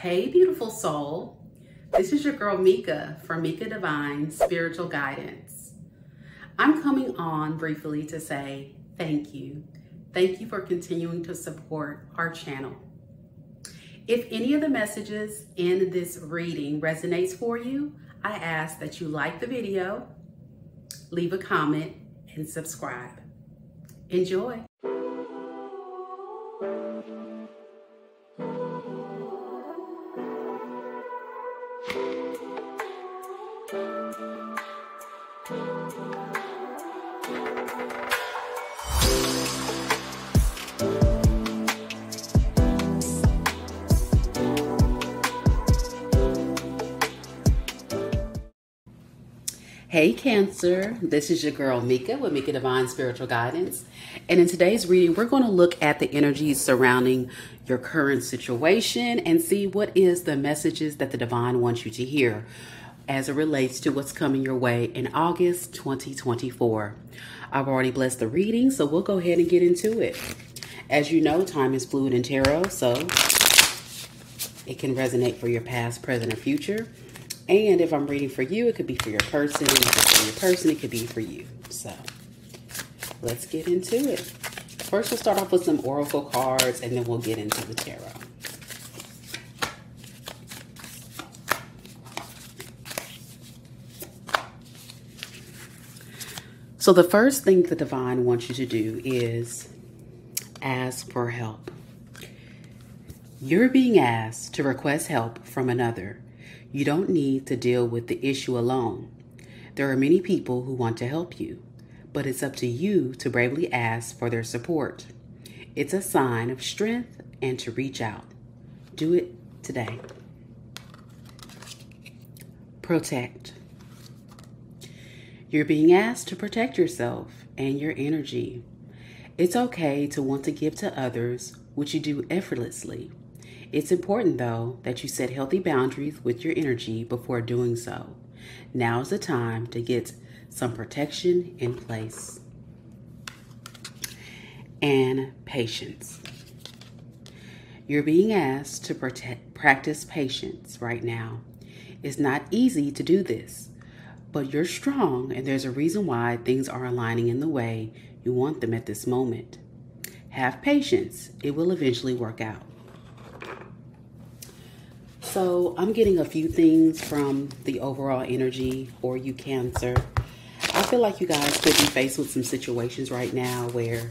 Hey, beautiful soul. This is your girl Mika from Mika Divine Spiritual Guidance. I'm coming on briefly to say thank you. Thank you for continuing to support our channel. If any of the messages in this reading resonates for you, I ask that you like the video, leave a comment, and subscribe. Enjoy. Hey Cancer, this is your girl Mika with Mika Divine Spiritual Guidance. And in today's reading, we're going to look at the energies surrounding your current situation and see what is the messages that the Divine wants you to hear as it relates to what's coming your way in August 2024. I've already blessed the reading, so we'll go ahead and get into it. As you know, time is fluid in tarot, so it can resonate for your past, present, or future. And if I'm reading for you, it could be for your person. If it's for your person, it could be for you. So let's get into it. First, we'll start off with some oracle cards, and then we'll get into the tarot. So the first thing the Divine wants you to do is ask for help. You're being asked to request help from another. You don't need to deal with the issue alone. There are many people who want to help you, but it's up to you to bravely ask for their support. It's a sign of strength and to reach out. Do it today. Protect. You're being asked to protect yourself and your energy. It's okay to want to give to others, which you do effortlessly. It's important, though, that you set healthy boundaries with your energy before doing so. Now's the time to get some protection in place. And patience. You're being asked to practice patience right now. It's not easy to do this, but you're strong, and there's a reason why things are aligning in the way you want them at this moment. Have patience. It will eventually work out. So I'm getting a few things from the overall energy for you, Cancer. I feel like you guys could be faced with some situations right now where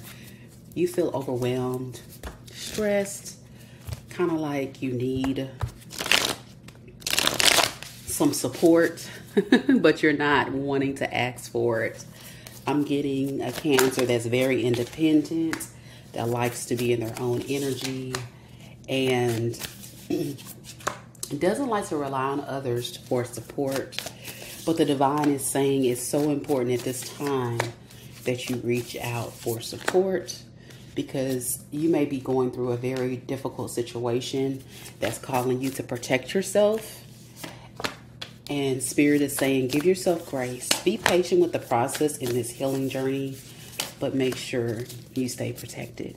you feel overwhelmed, stressed, kind of like you need some support, but you're not wanting to ask for it. I'm getting a Cancer that's very independent, that likes to be in their own energy, and doesn't like to rely on others for support. But the Divine is saying it's so important at this time that you reach out for support, because you may be going through a very difficult situation that's calling you to protect yourself. And Spirit is saying, give yourself grace. Be patient with the process in this healing journey, but make sure you stay protected.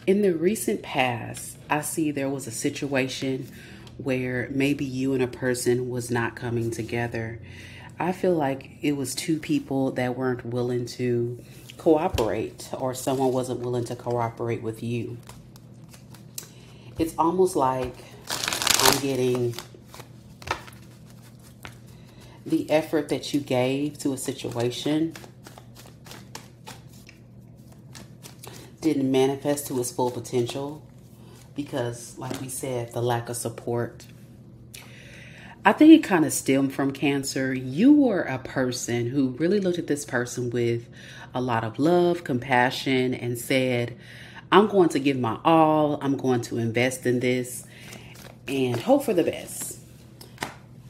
In the recent past, I see there was a situation where maybe you and a person was not coming together. I feel like it was two people that weren't willing to cooperate, or someone wasn't willing to cooperate with you. It's almost like I'm getting the effort that you gave to a situation didn't manifest to its full potential because, like we said, the lack of support. I think it kind of stemmed from Cancer. You were a person who really looked at this person with a lot of love, compassion, and said, I'm going to give my all. I'm going to invest in this and hope for the best.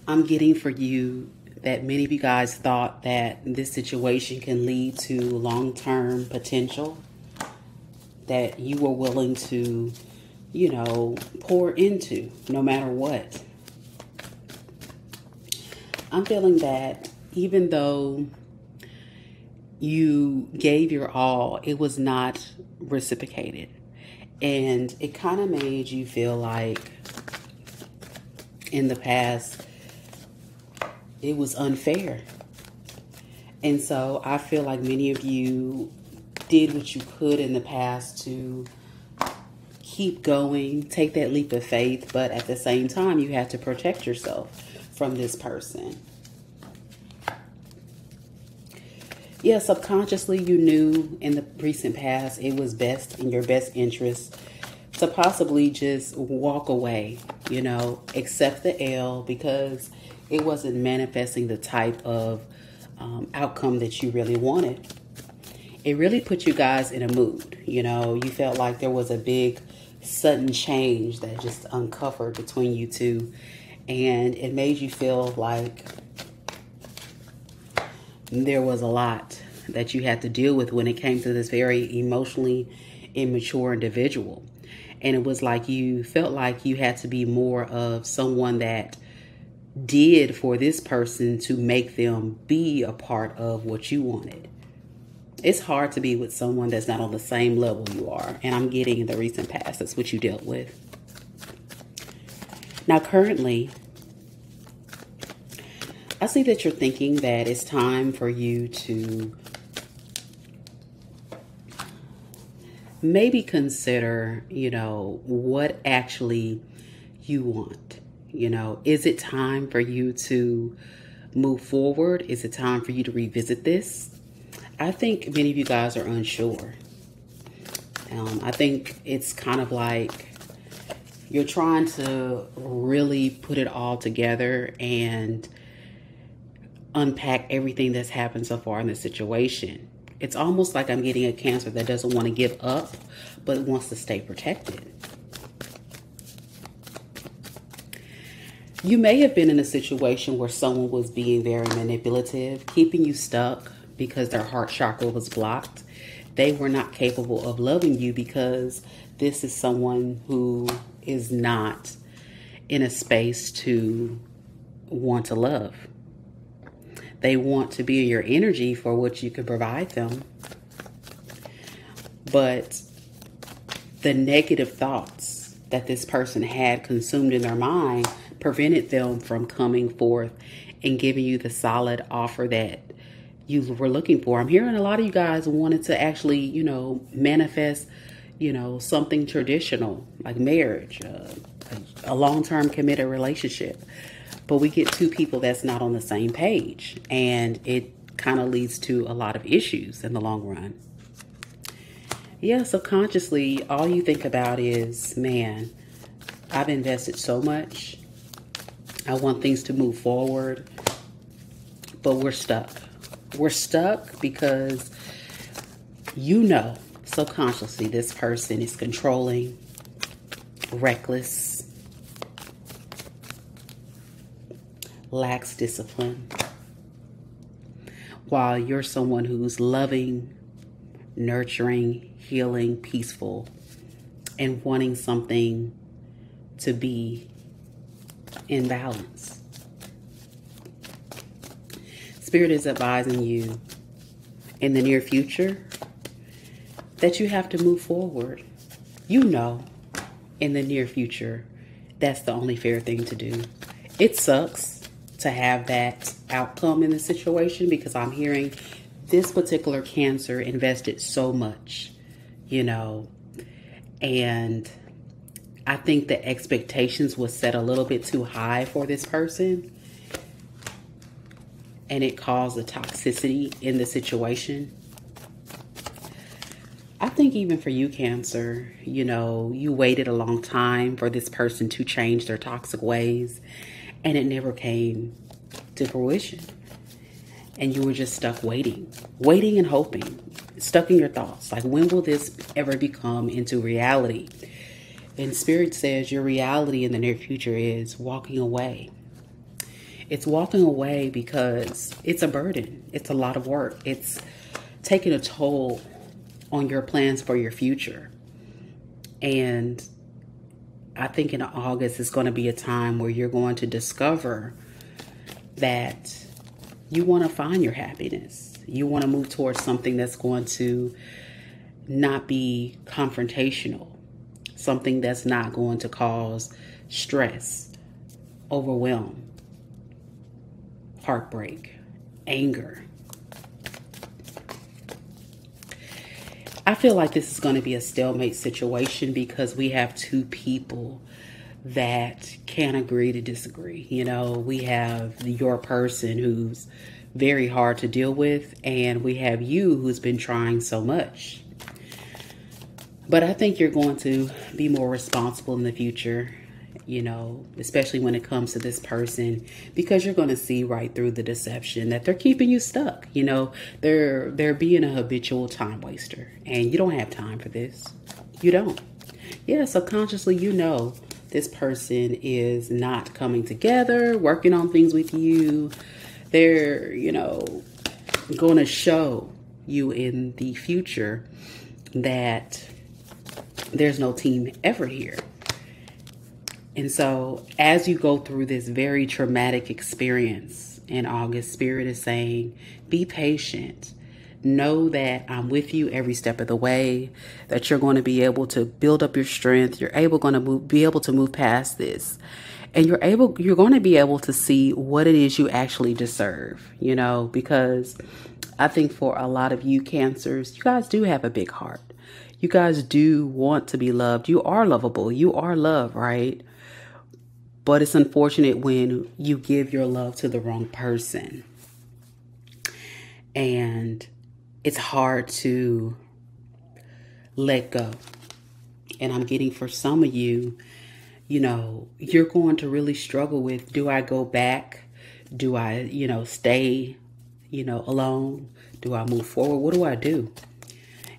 I'm getting for you that many of you guys thought that this situation can lead to long-term potential, that you were willing to, pour into no matter what. I'm feeling that even though you gave your all, it was not reciprocated. And it kind of made you feel like in the past it was unfair. And so I feel like many of you did what you could in the past to keep going, take that leap of faith, but at the same time, you had to protect yourself from this person. Yeah, subconsciously you knew in the recent past it was best in your best interest to possibly just walk away, accept the L, because it wasn't manifesting the type of outcome that you really wanted. It really put you guys in a mood. You felt like there was a big sudden change that just uncovered between you two, and it made you feel like there was a lot that you had to deal with when it came to this very emotionally immature individual. And it was like you felt like you had to be more of someone that did for this person to make them be a part of what you wanted. It's hard to be with someone that's not on the same level you are. And I'm getting in the recent past, that's what you dealt with. Now, currently, I see that you're thinking that it's time for you to maybe consider, what actually you want. Is it time for you to move forward? Is it time for you to revisit this? I think many of you guys are unsure. I think it's kind of like you're trying to really put it all together and unpack everything that's happened so far in the situation. It's almost like I'm getting a Cancer that doesn't want to give up, but wants to stay protected. You may have been in a situation where someone was being very manipulative, keeping you stuck because their heart chakra was blocked. They were not capable of loving you because this is someone who is not in a space to want to love. They want to be in your energy for what you can provide them. But the negative thoughts that this person had consumed in their mind prevented them from coming forth and giving you the solid offer that you were looking for. I'm hearing a lot of you guys wanted to actually, manifest, something traditional like marriage, a long-term committed relationship. But we get two people that's not on the same page, and it kind of leads to a lot of issues in the long run. Yeah, subconsciously, all you think about is, man, I've invested so much. I want things to move forward, but we're stuck. We're stuck because subconsciously this person is controlling, reckless, lacks discipline, while you're someone who's loving, nurturing, healing, peaceful, and wanting something to be in balance. Spirit is advising you in the near future that you have to move forward. In the near future, that's the only fair thing to do. It sucks to have that outcome in the situation because I'm hearing this particular Cancer invested so much, and I think the expectations was set a little bit too high for this person, and it caused a toxicity in the situation. I think even for you, Cancer, you waited a long time for this person to change their toxic ways, and it never came to fruition. And you were just stuck waiting and hoping, stuck in your thoughts. Like, when will this ever become into reality? And Spirit says your reality in the near future is walking away. It's walking away because it's a burden. It's a lot of work. It's taking a toll on your plans for your future. And I think in August is going to be a time where you're going to discover that you want to find your happiness. You want to move towards something that's going to not be confrontational. something that's not going to cause stress, overwhelm, heartbreak, anger. I feel like this is going to be a stalemate situation because we have two people that can't agree to disagree. You know, we have your person who's very hard to deal with, and we have you who's been trying so much. But I think you're going to be more responsible in the future, you know, especially when it comes to this person, because you're going to see right through the deception that they're keeping you stuck. You know, they're being a habitual time waster, and you don't have time for this. You don't. Yeah, subconsciously, you know, this person is not coming together, working on things with you. They're, you know, going to show you in the future that there's no team ever here. And so as you go through this very traumatic experience in August, Spirit is saying, be patient. Know that I'm with you every step of the way, that you're going to be able to build up your strength. You're going to be able to move past this. And you're going to be able to see what it is you actually deserve, you know, because I think for a lot of you Cancers, you guys do have a big heart. You guys do want to be loved. You are lovable. You are loved, right? But it's unfortunate when you give your love to the wrong person. And it's hard to let go. And I'm getting for some of you, you know, you're going to really struggle with, do I go back? Do I, you know, stay, you know, alone? Do I move forward? What do I do?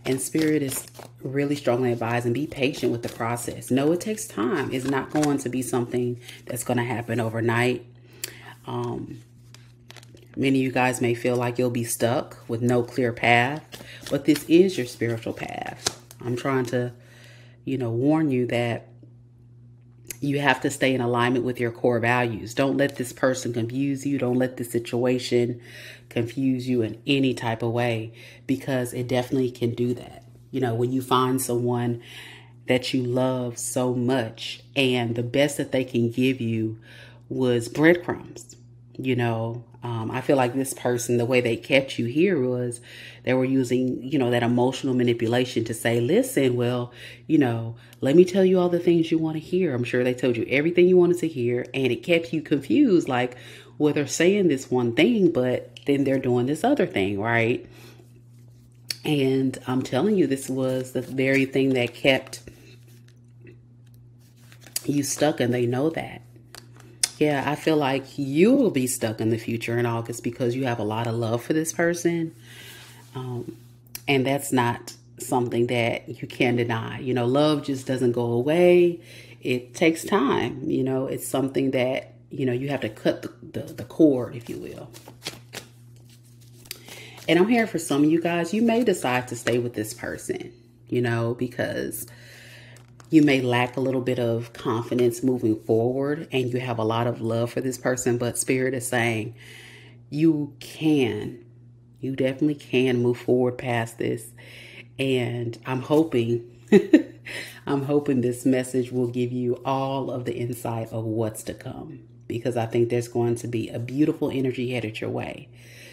And Spirit is really strongly advising, be patient with the process. No, it takes time. It's not going to be something that's going to happen overnight. Many of you guys may feel like you'll be stuck with no clear path, but this is your spiritual path. I'm trying to, you know, warn you that you have to stay in alignment with your core values. Don't let this person confuse you. Don't let the situation confuse you in any type of way, because it definitely can do that. You know, when you find someone that you love so much and the best that they can give you was breadcrumbs, you know, I feel like this person, the way they kept you here was they were using, you know, that emotional manipulation to say, listen, well, you know, let me tell you all the things you want to hear. I'm sure they told you everything you wanted to hear, and it kept you confused. Like, well, they're saying this one thing, but then they're doing this other thing, right? And I'm telling you, this was the very thing that kept you stuck, and they know that. Yeah, I feel like you will be stuck in the future in August because you have a lot of love for this person. And that's not something that you can deny. You know, love just doesn't go away. It takes time. You know, it's something that, you know, you have to cut the cord, if you will. And I'm here for some of you guys. You may decide to stay with this person, you know, because you may lack a little bit of confidence moving forward and you have a lot of love for this person, but Spirit is saying you definitely can move forward past this. And I'm hoping, I'm hoping this message will give you all of the insight of what's to come, because I think there's going to be a beautiful energy headed your way.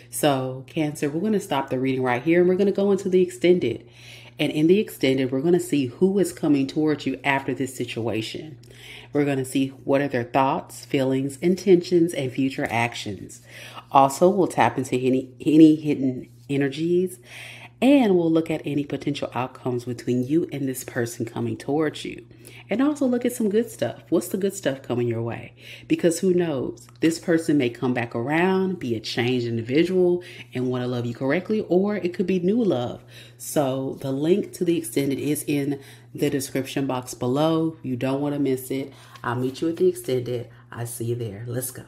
So Cancer, we're going to stop the reading right here and we're going to go into the extended. And in the extended, we're going to see who is coming towards you after this situation. We're going to see what are their thoughts, feelings, intentions, and future actions. Also, we'll tap into any hidden energies, and we'll look at any potential outcomes between you and this person coming towards you. And also look at some good stuff. What's the good stuff coming your way? Because who knows? This person may come back around, be a changed individual, and want to love you correctly, or it could be new love. So the link to the extended is in the description box below. You don't want to miss it. I'll meet you at the extended. I see you there. Let's go.